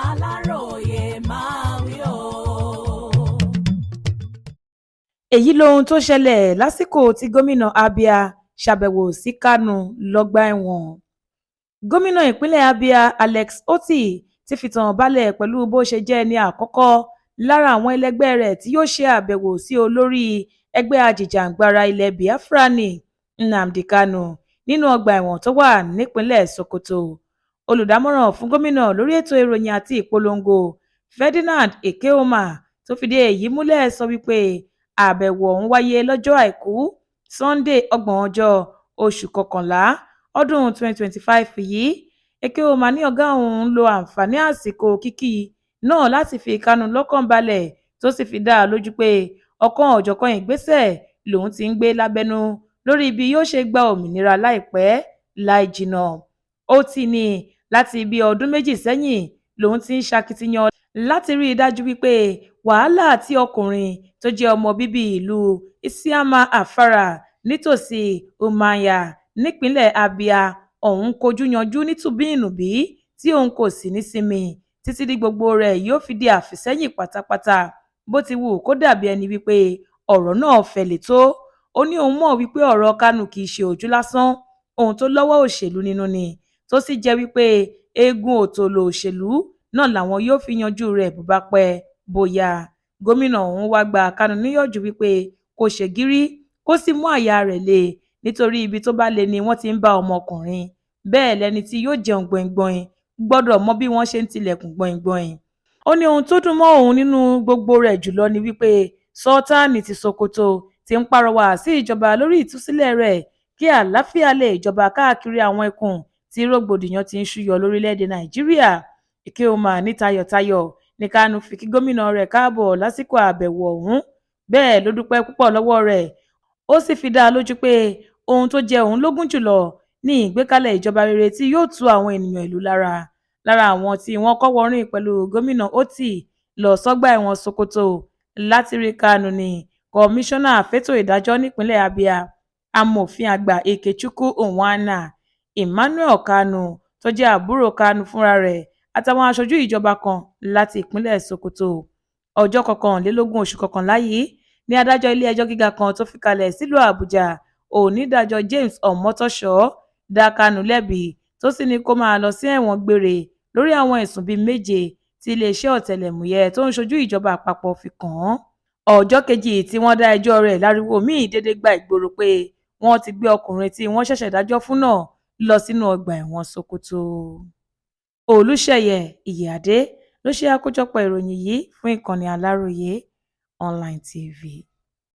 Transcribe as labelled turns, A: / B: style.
A: Aláròyé máa wí o.
B: èyí lohun tó ṣẹlẹ̀ lásìkò tí gómìnà Abia ṣàbẹ̀wò sí Kánù lọ́gbà ẹ̀wọ̀n. Gómìnà ìpínlẹ̀ Abia Alex Otti ti fìtàn balẹ̀ pẹ̀lú bó ṣe jẹ́ ẹni àkọ́kọ́ lára àwọn ẹlẹgbẹ́ rẹ̀ tí yóò ṣe àbẹ̀wò sí olórí ẹgbẹ́ ajìjàǹgbara ilẹ̀ Biafra ní Nnamdi Kanu nínú ọgbà ẹ̀wọ̀n tó wà nípínlẹ̀ Sokoto. Olùdámọ̀ràn fún gómìnà lórí ètò ìròyìn àti ìpolongo Ferdinand Ekeoma tó fìdí èyí múlẹ̀ sọ wípé àbẹ̀wò ọ̀hún wáyé lọ́jọ́ Àìkú Sunday 30 oṣù kọkànlá ọdún 2025 yìí. Ekeoma ní ọ̀gá òun lo àǹfààní àsìkò kíkí náà láti fi Kanu lọ́kàn balẹ̀ tó sì fi dá a lójú pé ọ̀kan òjọ̀kan ìgbésẹ̀ lòun ti ń gbé lábẹ́nú lórí bí yóò ṣe gba òmìnira láìpẹ́ láì jìnnà. Ó ti ní láti bí ọdún méjì sẹ́yìn lòun ti ń ṣakitiyan láti rí i dájú wípé wàhálà tí ọkùnrin tó jẹ́ ọmọ bíbí ìlú Isiama Afara nítòsí Umuahia nípínlẹ̀ Abia ọ̀hún kojú yanjú nítùbí-ìnùbí tí òun kò sì ní sinmi títí di gbogbo rẹ̀ yóò fi di àfìsẹ́yìn pátápátá bó ti wù kó dàbí ẹni wípé ọ̀rọ̀ náà fẹ̀lẹ̀ tó. Ó ní òun mọ̀ wípé ọ̀rọ̀ Kanu kì í ṣe ojú lásán, ohun tó lọ́wọ́ òṣèlú nínú ni tó sì jẹ́ wípé eégún òtòlò òṣèlú náà làwọn yóò fi yanjú rẹ̀ bó bá pẹ́ bóyá. Gómìnà ọ̀hún wá gba Kanu níyànjú wípé kó ṣe gírí kó sì mú àyà rẹ̀ le nítorí ibi tó bá le ni wọ́n ti ń bá ọmọkùnrin, bẹ́ẹ̀ lẹni tí yóò jẹun gbọ̀ngbọ̀n gbọ́dọ̀ mọ bí wọ́n ṣe ń tilẹ̀kùn gbọ̀ngbọ̀n. Ó ní ohun tó dùn mọ́ òun nínú gbogbo rẹ̀ jùlọ ni wípé Sultani ti Sokoto ti ń pàrọwà sí ìjọba lórí ìtúsílẹ̀ rẹ̀ kí àlàáfíà lè jọba káàkiri àwọn ẹkùn tí rògbòdìyàn ti ń ṣúyọ lórílẹ̀‐èdè Nàìjíríà. Ekeoma ní tayọ̀tayọ̀ ní Kanu fi kí gómìnà rẹ̀ káàbọ̀ lásìkò àbẹ̀wò ọ̀hún, bẹ́ẹ̀ ló dúpẹ́ púpọ̀ lọ́wọ́ rẹ̀. Ó sì fi dá a lójú pé ohun tó jẹ òun lógún jùlọ ní ìgbékalẹ̀ ìjọba rere tí yóò tu àwọn ènìyàn ìlú lára. Lára àwọn tí wọ́n kọ́wọ̀ọ́rìn pẹ̀lú gómìnà Otti lọ sọ́gbà ẹ̀wọ̀n Sokoto láti rí Kanu ní kọmíṣánná fétò ìdájọ́ nípínlẹ̀ Abia amòfin àgbà Ikechukwu Onwana, Emmanuel Kanu tó jẹ́ àbúrò Kanu fúnra rẹ̀ àtàwọn aṣojú ìjọba kan láti ìpínlẹ̀ Sokoto. Ọjọ́ 21 oṣù kọkànlá yìí ní adájọ́ ilé ẹjọ́ gíga kan tó fi kalẹ̀ sílùú Àbújá onídàájọ́ James Omotosho dá Kanu lẹ́bi tó sì ní kó máa lọ sí ẹ̀wọ̀n gbére lórí àwọn ẹ̀sùn bíi 7 tí iléeṣẹ́ ọ̀tẹlẹ̀múyẹ́ tó ń ṣojú ìjọba àpapọ̀ fi kàn án. Ọjọ́ kejì tí wọ́n dá ẹjọ́ rẹ̀ láriwo míì dédé gba ìgboro pé wọ́n ti gbé ọkùnrin tí wọ́n ṣẹ̀ṣẹ̀ dájọ́ fún náà lọ sínú ọgbà ẹ̀wọ̀n Sokoto. Olúṣèyẹ Ìyíáde ló ṣe àkójọpọ̀ ìròyìn yìí fún ìkànnì Aláròyé Online TV.